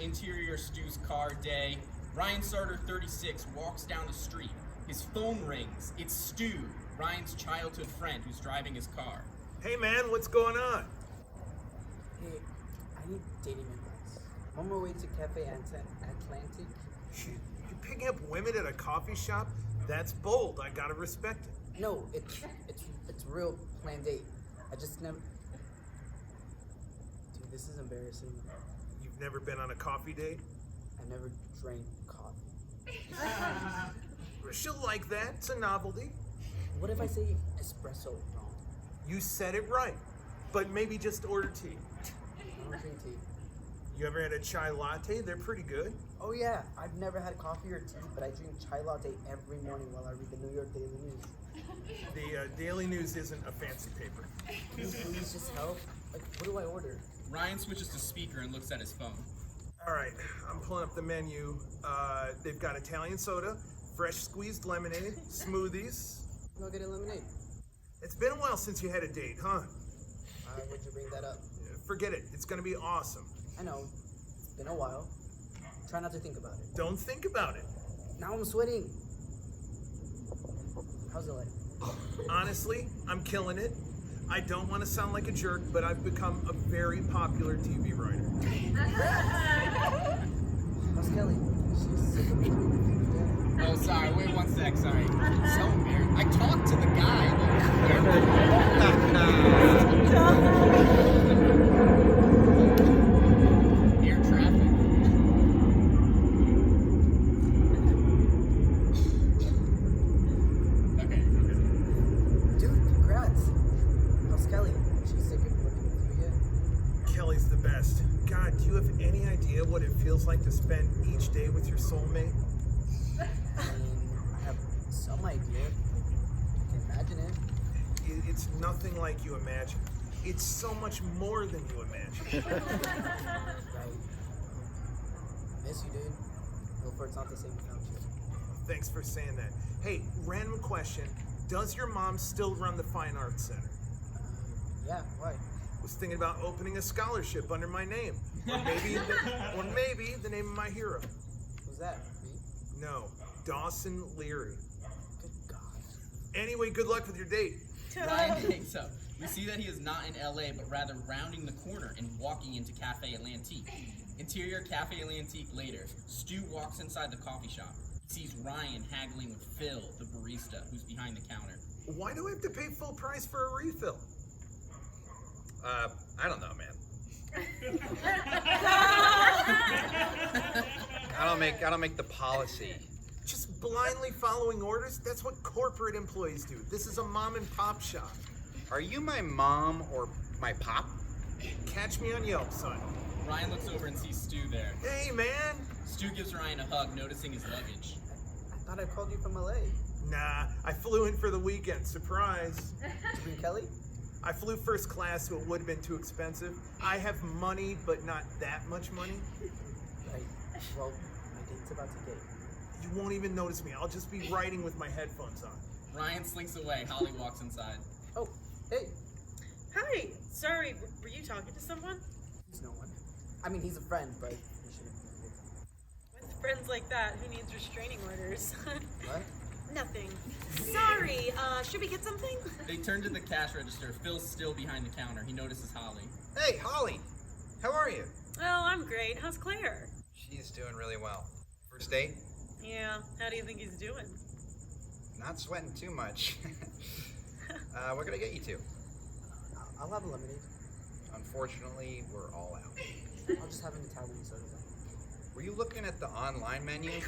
Interior Stu's car day. Ryan Sartor, 36, walks down the street. His phone rings. It's Stu, Ryan's childhood friend who's driving his car. Hey man, what's going on? Hey, I need dating advice. I'm on my way to Cafe Atlantic. You're picking up women at a coffee shop? That's bold. I gotta respect it. No, it's real planned date. I just never. Dude, this is embarrassing. You've never been on a coffee date? I never drank coffee. She'll like that. It's a novelty. What if I say espresso wrong? You said it right, but maybe just order tea. I don't drink tea. You ever had a chai latte? They're pretty good. Oh yeah, I've never had coffee or tea, but I drink chai latte every morning while I read the New York Daily News. The Daily News isn't a fancy paper. Can you please just help? Like, what do I order? Ryan switches to speaker and looks at his phone. All right, I'm pulling up the menu. They've got Italian soda, fresh squeezed lemonade, smoothies. I'll get a lemonade. It's been a while since you had a date, huh? Why would you bring that up? Forget it. It's gonna be awesome. I know. It's been a while. Try not to think about it. Don't think about it. Now I'm sweating. How's it like? Honestly, I'm killing it. I don't want to sound like a jerk, but I've become a very popular TV writer. How's Kelly? She's sick of me. Oh, sorry, wait 1 sec, sorry. So weird. I talked to the guy. Air traffic. Okay. Dude, congrats. How's Kelly? She's sick of working with you yet? Kelly's the best. God, do you have any idea what it feels like to spend each day with your soulmate? I mean, I have some idea. I can imagine it. It's nothing like you imagine. It's so much more than you imagine. Right. Miss you, dude. Hope it's not the same without you. Thanks for saying that. Hey, random question. Does your mom still run the Fine Arts Center? Yeah, why? Was thinking about opening a scholarship under my name. Or maybe the name of my hero. Who's that? Me? No, Dawson Leary. Good God. Anyway, good luck with your date. Ryan hangs up. We see that he is not in LA, but rather rounding the corner and walking into Cafe Atlantique. Interior Cafe Atlantique later. Stu walks inside the coffee shop. He sees Ryan haggling with Phil, the barista, who's behind the counter. Why do I have to pay full price for a refill? I don't know, man. I don't make the policy. Just blindly following orders? That's what corporate employees do. This is a mom and pop shop. Are you my mom or my pop? Catch me on Yelp, son. Ryan looks over and sees Stu there. Hey, man. Stu gives Ryan a hug, noticing his luggage. I thought I called you from LA. Nah, I flew in for the weekend. Surprise. Did you bring Kelly? I flew first class, so it would have been too expensive. I have money, but not that much money. Right. Well, my date's about to date. You won't even notice me. I'll just be writing with my headphones on. Ryan slinks away. Holly walks inside. Oh, hey. Hi. Sorry, were you talking to someone? He's no one. I mean, he's a friend, but he shouldn't be here. With friends like that, who needs restraining orders? What? Nothing. Sorry, should we get something? They turn to the cash register. Phil's still behind the counter. He notices Holly. Hey, Holly. How are you? Oh, I'm great. How's Claire? She's doing really well. First date? Yeah, how do you think he's doing? Not sweating too much. What can I get you to? I'll have a lemonade. Unfortunately, we're all out. I'll just have an Italian soda. Were you looking at the online menu?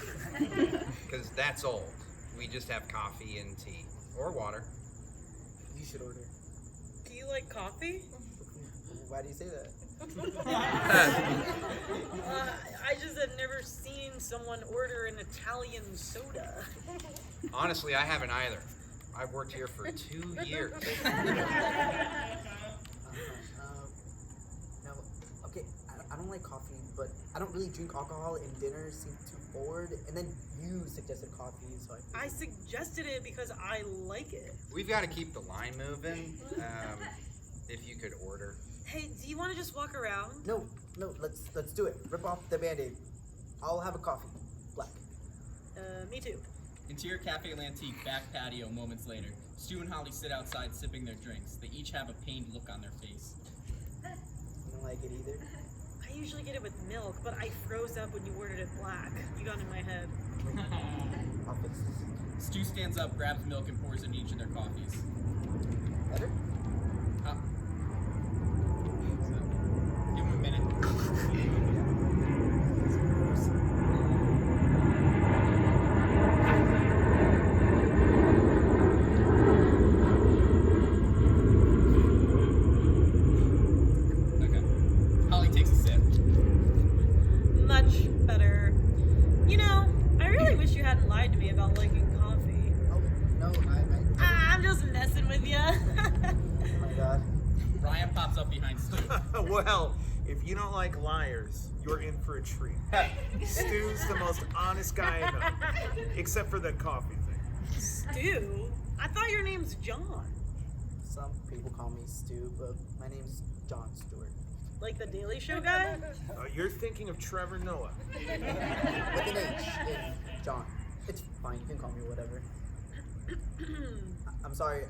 Because that's old. We just have coffee and tea. Or water. You should order. Do you like coffee? Why do you say that? I just have never seen someone order an Italian soda. Honestly, I haven't either. I've worked here for 2 years. No, okay, I don't like coffee, but I don't really drink alcohol, and dinner seemed too forward. And then you suggested coffee, so I suggested it because I like it. We've got to keep the line moving. If you could order. Hey, do you want to just walk around? No, No, let's do it. Rip off the Band-Aid. I'll have a coffee. Black. Me too. Interior Cafe L'Antique back patio moments later. Stu and Holly sit outside sipping their drinks. They each have a pained look on their face. You don't like it either? I usually get it with milk, but I froze up when you ordered it black. You got in my head. I'll fix this. Stu stands up, grabs milk, and pours it in each of their coffees. Better? Huh? Give him a minute. Okay. Holly takes a sip. Much better. You know, I really wish you hadn't lied to me about liking coffee. Oh, no, I'm just messing with you. Oh my god. Ryan pops up behind Stu. Well, if you don't like liars, you're in for a treat. Stu's the most honest guy I know, except for the coffee thing. Stu? I thought your name's John. Some people call me Stu, but my name's John Stewart. Like the Daily Show guy? You're thinking of Trevor Noah. With an H in John. It's fine, you can call me whatever. I'm sorry,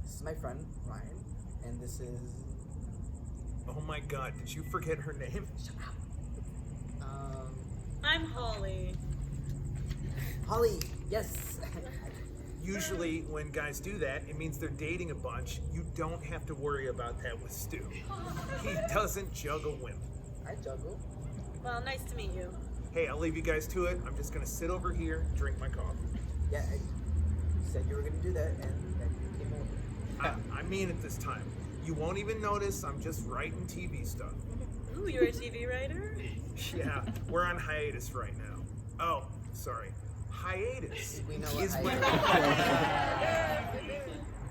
this is my friend, Ryan, and this is... Oh my god, did you forget her name? I'm Holly. Holly, yes. Usually, when guys do that, it means they're dating a bunch. You don't have to worry about that with Stu. He doesn't juggle women. I juggle. Well, nice to meet you. Hey, I'll leave you guys to it. I'm just gonna sit over here, drink my coffee. Yeah, you said you were gonna do that, and then you came over. I mean it this time. You won't even notice I'm just writing TV stuff. Ooh, you're a TV writer? Yeah, we're on hiatus right now. Oh, sorry. Hiatus We know what is when...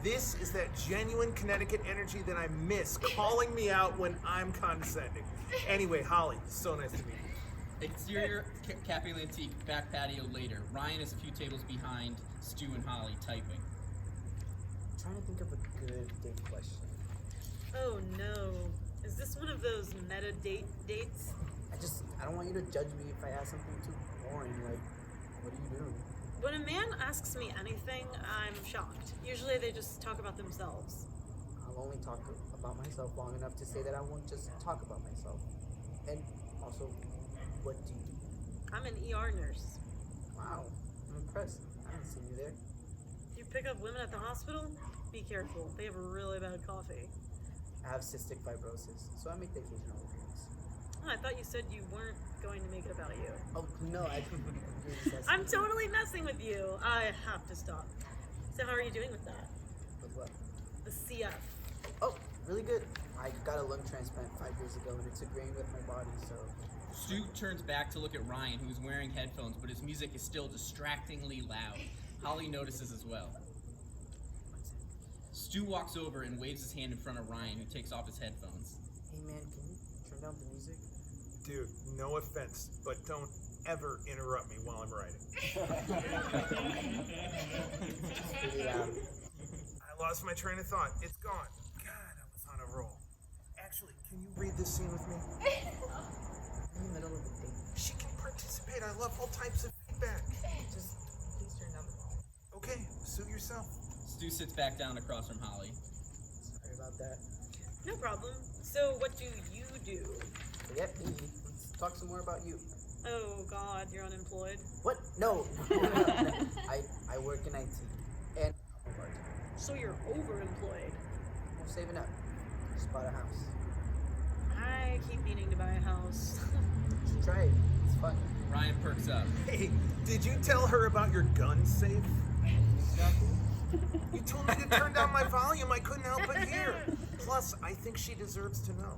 This is that genuine Connecticut energy that I miss, calling me out when I'm condescending. Anyway, Holly, so nice to meet you. Exterior Cafe L'Antique back patio later. Ryan is a few tables behind Stu and Holly typing. I'm trying to think of a good date question. Oh no. Is this one of those meta dates? I don't want you to judge me if I ask something too boring, like, what do you do? When a man asks me anything, I'm shocked. Usually they just talk about themselves. I'll only talk about myself long enough to say that I won't just talk about myself. And also, what do you do? I'm an ER nurse. Wow, I'm impressed. I haven't seen you there. You pick up women at the hospital? Be careful. They have really bad coffee. I have cystic fibrosis, so I make the occasional appearance. Oh, I thought you said you weren't going to make it about you. Oh, no, I'm totally messing with you. I have to stop. So how are you doing with that? With what? The CF. Oh, really good. I got a lung transplant 5 years ago, and it's ingrained with my body, so... Stu turns back to look at Ryan, who is wearing headphones, but his music is still distractingly loud. Holly notices as well. Stu walks over and waves his hand in front of Ryan, who takes off his headphones. Hey, man, can you turn down the music? Dude, no offense, but don't ever interrupt me while I'm writing. It's pretty loud. I lost my train of thought. It's gone. God, I was on a roll. Actually, can you read this scene with me? In the middle of the date. She can participate. I love all types of feedback. Just please turn down the volume. Okay, suit yourself. Stu sits back down across from Holly. Sorry about that. No problem. So what do you do? Forget me. Let's talk some more about you. Oh God, you're unemployed. What? No. I work in IT. And I'm a bartender. So you're overemployed. I'm saving up. Just bought a house. I keep meaning to buy a house. Just try it. It's fun. Ryan perks up. Hey, did you tell her about your gun safe? Exactly. You told me to turn down my volume. I couldn't help but hear. Plus, I think she deserves to know.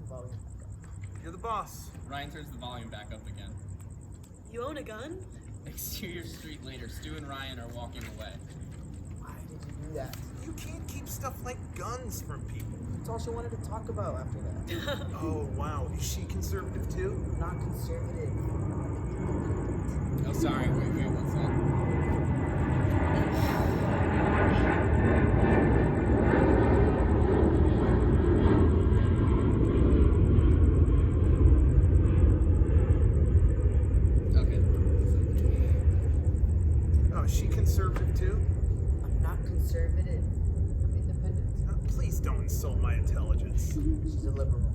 Volume. You're the boss. Ryan turns the volume back up again. You own a gun? Exterior street later. Stu and Ryan are walking away. Why did you do that? You can't keep stuff like guns from people. That's all she wanted to talk about after that. Oh, wow. Is she conservative too? Not conservative. Oh, sorry. Wait, one second. She's a liberal.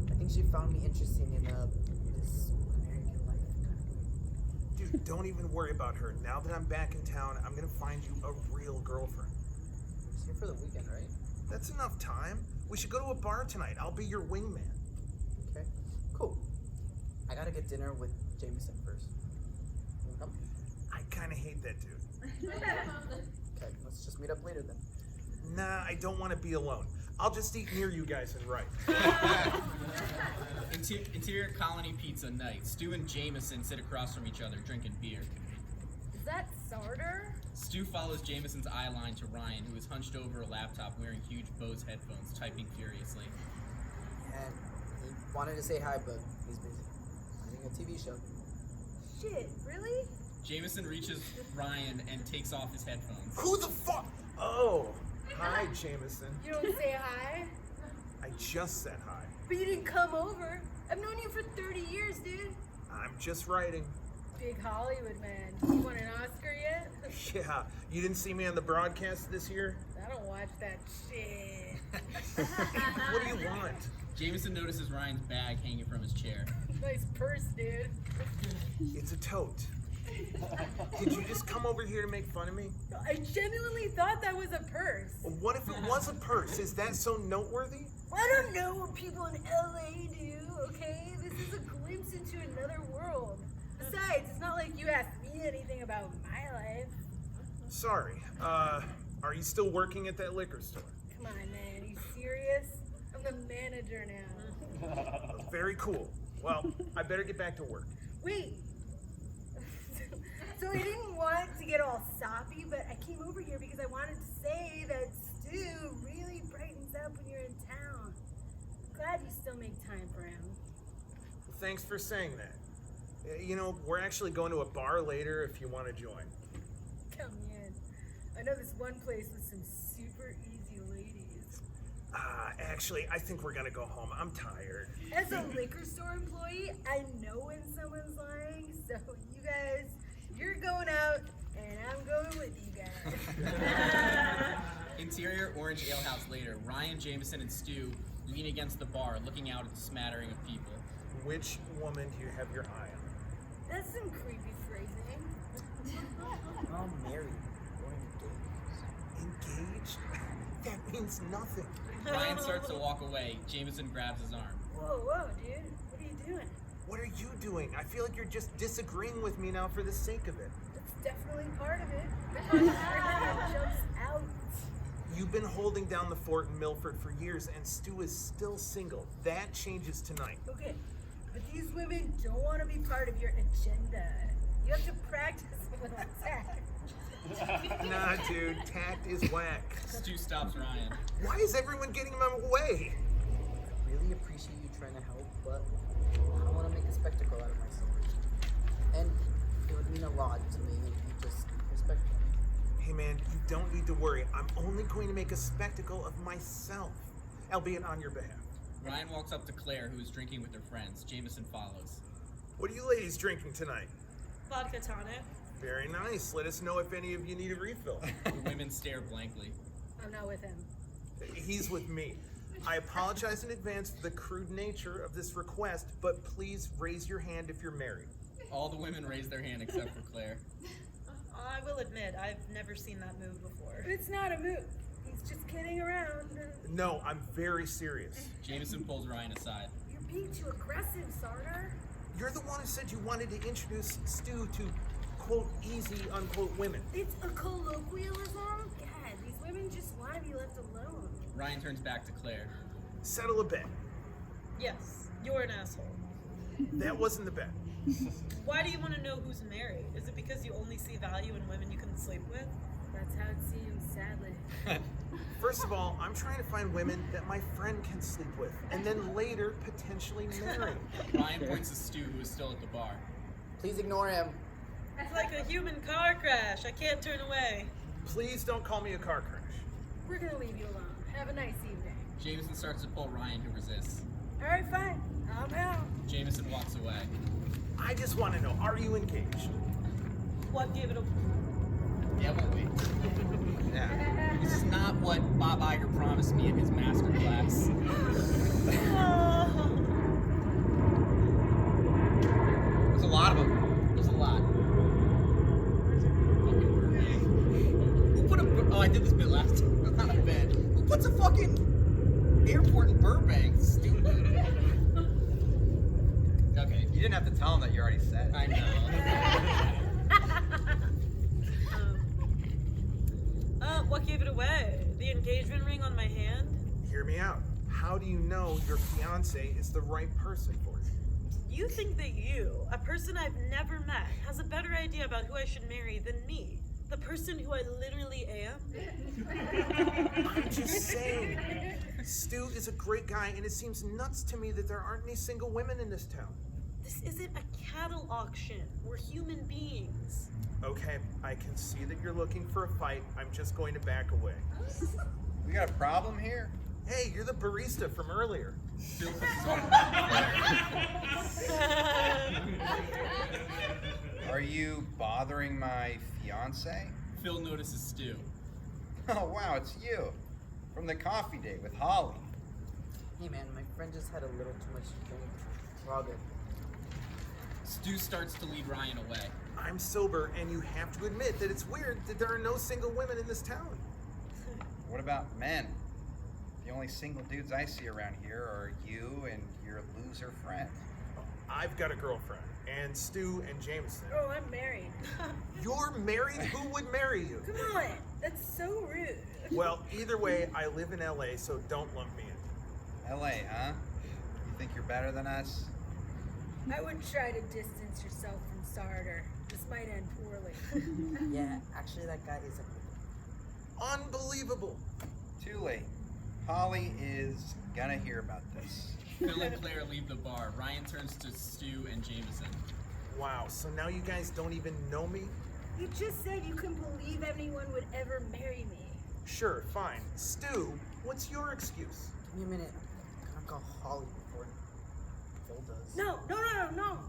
I think she found me interesting in this American life. Dude, don't even worry about her. Now that I'm back in town, I'm gonna find you a real girlfriend. She's here for the weekend, right? That's enough time. We should go to a bar tonight. I'll be your wingman. Okay, cool. I gotta get dinner with Jameson first. You wanna come? I kinda hate that dude. Okay, let's just meet up later then. Nah, I don't want to be alone. I'll just eat near you guys and write. Interior Colony Pizza night. Stu and Jameson sit across from each other, drinking beer. Is that Sartor? Stu follows Jameson's eye line to Ryan, who is hunched over a laptop wearing huge Bose headphones, typing furiously. And he wanted to say hi, but he's busy. Finding a TV show. Shit, really? Jameson reaches Ryan and takes off his headphones. Who the fuck? Oh, hi, Jameson. You don't say hi? I just said hi. But you didn't come over. I've known you for 30 years, dude. I'm just writing. Big Hollywood man. You won an Oscar yet? Yeah, you didn't see me on the broadcast this year? I don't watch that shit. What do you want? Jameson notices Ryan's bag hanging from his chair. Nice purse, dude. It's a tote. Did you just come over here to make fun of me? I genuinely thought that was a purse. What if it was a purse? Is that so noteworthy? I don't know what people in LA do, okay? This is a glimpse into another world. Besides, it's not like you asked me anything about my life. Sorry. Are you still working at that liquor store? Come on, man. Are you serious? I'm the manager now. Very cool. Well, I better get back to work. Wait. So I didn't want to get all soppy, but I came over here because I wanted to say that Stu really brightens up when you're in town. Glad you still make time for him. Thanks for saying that. You know, we're actually going to a bar later if you want to join. Come in. I know this one place with some super easy ladies. Actually, I think we're gonna go home. I'm tired. As a liquor store employee, I know when someone's lying, so you guys, you're going out, and I'm going with you guys. Interior Orange Ale House later. Ryan, Jameson, and Stu lean against the bar, looking out at the smattering of people. Which woman do you have your eye on? That's some creepy phrasing. I'm married. We're engaged. Engaged? That means nothing. Ryan starts to walk away. Jameson grabs his arm. Whoa, dude. What are you doing? What are you doing? I feel like you're just disagreeing with me now for the sake of it. That's definitely part of it. The contrarian jumps out. You've been holding down the fort in Milford for years, and Stu is still single. That changes tonight. Okay, but these women don't want to be part of your agenda. You have to practice a little tact. Nah, dude, tact is whack. Stu stops Ryan. Why is everyone getting in my way? I really appreciate you trying to help, but I don't want to make a spectacle out of myself. And it would mean a lot to me if you just respect me. Hey man, you don't need to worry. I'm only going to make a spectacle of myself, albeit on your behalf. Ryan walks up to Claire, who is drinking with her friends. Jameson follows. What are you ladies drinking tonight? Vodka tonic. Very nice. Let us know if any of you need a refill. The women stare blankly. I'm not with him. He's with me. I apologize in advance for the crude nature of this request, but please raise your hand if you're married. All the women raise their hand except for Claire. I will admit, I've never seen that move before. It's not a move. He's just kidding around. No, I'm very serious. Jameson pulls Ryan aside. You're being too aggressive, Sartor. You're the one who said you wanted to introduce Stu to, quote, easy, unquote, women. It's a colloquialism? God, these women just want to be left alone. Ryan turns back to Claire. Settle a bet. Yes, you're an asshole. That wasn't the bet. Why do you want to know who's married? Is it because you only see value in women you can sleep with? That's how it seems, sadly. First of all, I'm trying to find women that my friend can sleep with, and then later, potentially marry. Ryan points to Stu, who is still at the bar. Please ignore him. It's like a human car crash. I can't turn away. Please don't call me a car crash. We're gonna leave you alone. Have a nice evening. Jameson starts to pull Ryan, who resists. Alright, fine. I'm out. Jameson walks away. I just want to know, are you engaged? What gave it a... devilry. Yeah. This is not what Bob Iger promised me in his master class. There's a lot of them. There's a lot. Fucking Burbank. Who put a... Oh, I did this bit last time. That's not a bit. Who puts a fucking airport in Burbank? Stupid. Okay. You didn't have to tell them that you already said. I know. What gave it away? The engagement ring on my hand? Hear me out. How do you know your fiance is the right person for you? You think that you, a person I've never met, has a better idea about who I should marry than me? The person who I literally am? I'm just saying. Stu is a great guy, and it seems nuts to me that there aren't any single women in this town. This isn't a cattle auction. We're human beings. Okay, I can see that you're looking for a fight. I'm just going to back away. We got a problem here? Hey, you're the barista from earlier. Phil puts his arm Are you bothering my fiance? Phil notices Stu. Oh wow, it's you. From the coffee date with Holly. Hey man, my friend just had a little too much to drink. We're all good. Stu starts to lead Ryan away. I'm sober, and you have to admit that it's weird that there are no single women in this town. What about men? The only single dudes I see around here are you and your loser friend. I've got a girlfriend, and Stu and Jameson. Oh, I'm married. You're married? Who would marry you? Come on, that's so rude. Well, either way, I live in LA, so don't lump me in. LA, huh? You think you're better than us? I would try to distance yourself from Sartor. This might end poorly. Yeah, actually that guy isn't. Unbelievable. Too late. Holly is gonna hear about this. Phil and Claire leave the bar. Ryan turns to Stu and Jameson. Wow, so now you guys don't even know me? You just said you couldn't believe anyone would ever marry me. Sure, fine. Stu, what's your excuse? Give me a minute. I'm gonna call Holly before Phil does. No.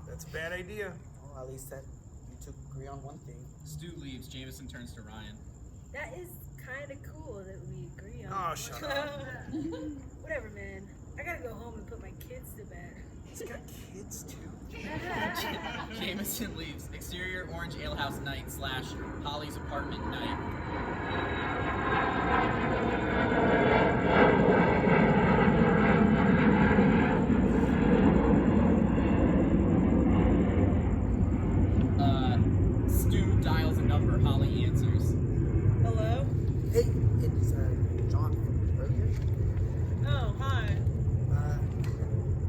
That's a bad idea. Well, at least that you two agree on one thing. Stu leaves. Jameson turns to Ryan. That is kind of cool that we agree on. Oh, shut up. Whatever, man. I gotta go home and put my kids to bed. He's got kids, too. Jameson leaves. Exterior Orange Alehouse night / Holly's apartment night. Stu dials a number. Holly answers. Hello? Hey, it's John from earlier. Oh, hi.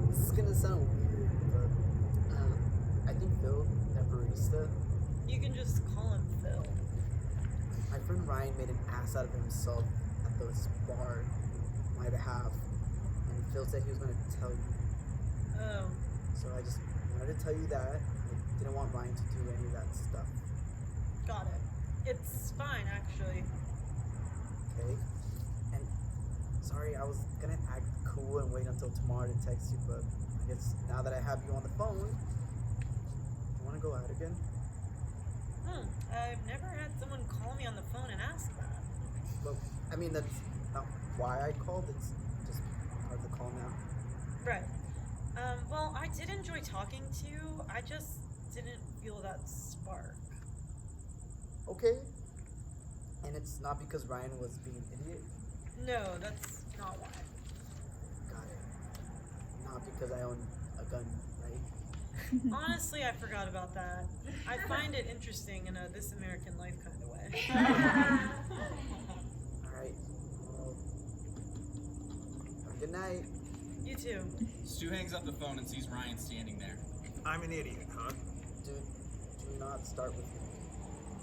This is gonna sound weird, but I think Phil, that barista, You can just call him Phil. my friend Ryan made an ass out of himself at this bar on my behalf, and Phil said he was gonna tell you. Oh, So I just wanted to tell you that. I didn't want Ryan to do any of that stuff. got it. It's fine, actually. Okay? And sorry, I was gonna act cool and wait until tomorrow to text you, but I guess now that I have you on the phone, you wanna go out again? I've never had someone call me on the phone and ask that. Well, I mean, that's not why I called, it's just part of the call now. Right. Well, I did enjoy talking to you. I just didn't feel that spark. Okay. And it's not because Ryan was being an idiot? No, that's not why. Got it. Not because I own a gun, right? Honestly, I forgot about that. I find it interesting in a This American Life kind of way. Alright. Well, have a good night. You too. Stu hangs up the phone and sees Ryan standing there. I'm an idiot, huh? Dude, do not start with me.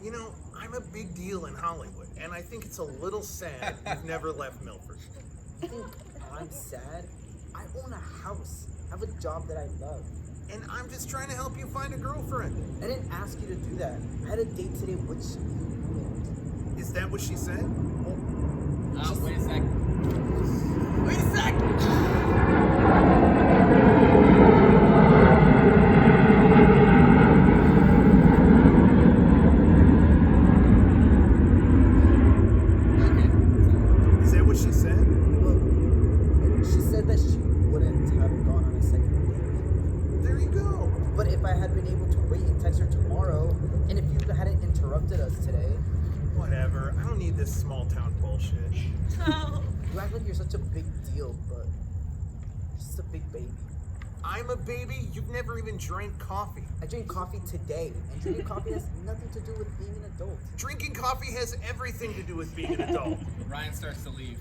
You know, I'm a big deal in Hollywood, and I think it's a little sad you've never left Milford. You think I'm sad? I own a house. I have a job that I love. And I'm just trying to help you find a girlfriend. I didn't ask you to do that. I had a date today, which you didn't. Is that what she said? Well, Wait a sec. Wait a sec! if I had been able to wait and text her tomorrow, and if you hadn't interrupted us today. Whatever. I don't need this small town bullshit. Oh. You act like you're such a big deal, but you're just a big baby. I'm a baby? You've never even drank coffee. I drink coffee today, and drinking coffee has nothing to do with being an adult. Drinking coffee has everything to do with being an adult. Ryan starts to leave.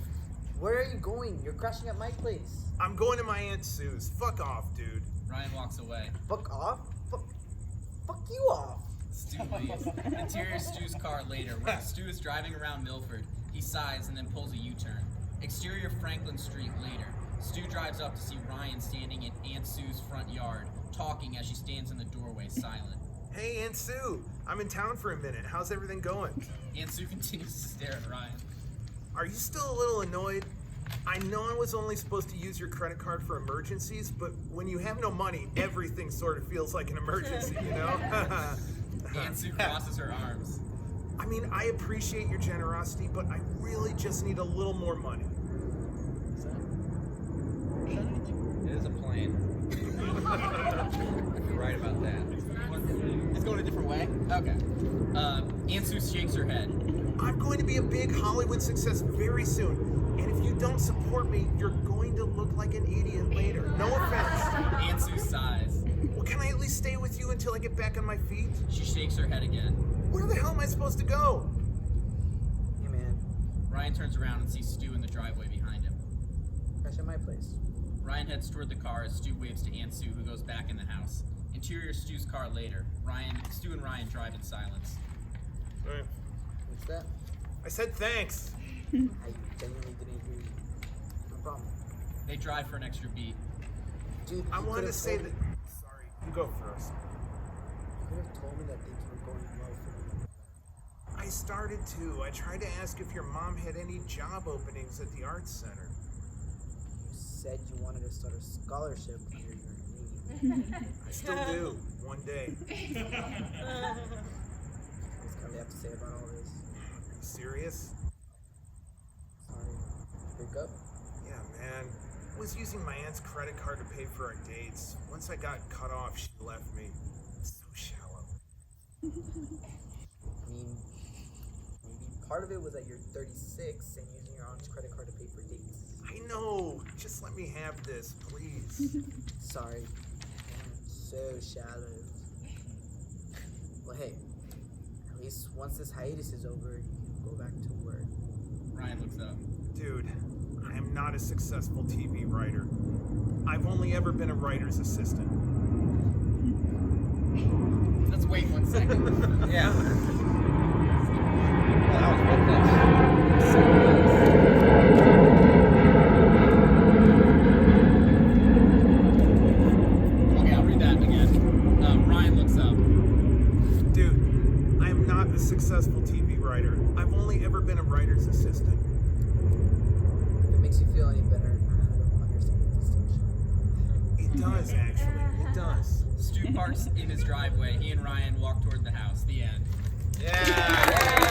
Where are you going? You're crashing at my place. I'm going to my Aunt Sue's. Fuck off, dude. Ryan walks away. Fuck off? Fuck you off. Stu leaves. Interior Stu's car later. While Stu is driving around Milford, he sighs and then pulls a U-turn. Exterior Franklin Street later. Stu drives up to see Ryan standing in Aunt Sue's front yard, talking as she stands in the doorway, silent. Hey, Aunt Sue. I'm in town for a minute. How's everything going? Aunt Sue continues to stare at Ryan. Are you still a little annoyed? I know I was only supposed to use your credit card for emergencies, but when you have no money, everything sort of feels like an emergency, you know? Aunt Sue crosses her arms. I mean, I appreciate your generosity, but I really just need a little more money. It is a plan. You're right about that. It's going a different way? Okay. Aunt Sue shakes her head. I'm going to be a big Hollywood success very soon, and if you don't support me, you're going to look like an idiot later. No offense. Aunt Sue sighs. Well, can I at least stay with you until I get back on my feet? She shakes her head again. Where the hell am I supposed to go? Hey man, Ryan turns around and sees Stu in the driveway behind him. crash at my place. Ryan heads toward the car as Stu waves to Aunt Sue, who goes back in the house. Interior Stu's car later. Stu and Ryan drive in silence. What's that? I said thanks. I genuinely didn't hear you. No problem. They drive for an extra beat. Dude, I you wanted to could've say told that. me- Sorry, you go first. You could have told me that things were going well for you. I started to. I tried to ask if your mom had any job openings at the Arts Center. You said you wanted to start a scholarship under your name. I still do. One day. What's all you have to say about all this? Are you serious? Sorry. Break up? Yeah, man. I was using my aunt's credit card to pay for our dates. Once I got cut off, she left me. So shallow. I mean, maybe part of it was that you're 36 and using your aunt's credit card to pay for dates. I know. Just let me have this, please. Sorry. So shallow. Well, hey, at least once this hiatus is over, you can go back to work. Ryan looks up. Dude, I am not a successful TV writer. I've only ever been a writer's assistant. Let's wait 1 second. Yeah. Well, that was real close. Okay, I'll read that again. Ryan looks up. Dude, I am not a successful TV writer. I've only ever been a writer's assistant. If it makes you feel any better, I don't understand the distinction. It does, actually. It does. Stu parks in his driveway. He and Ryan walk toward the house. The end. Yeah.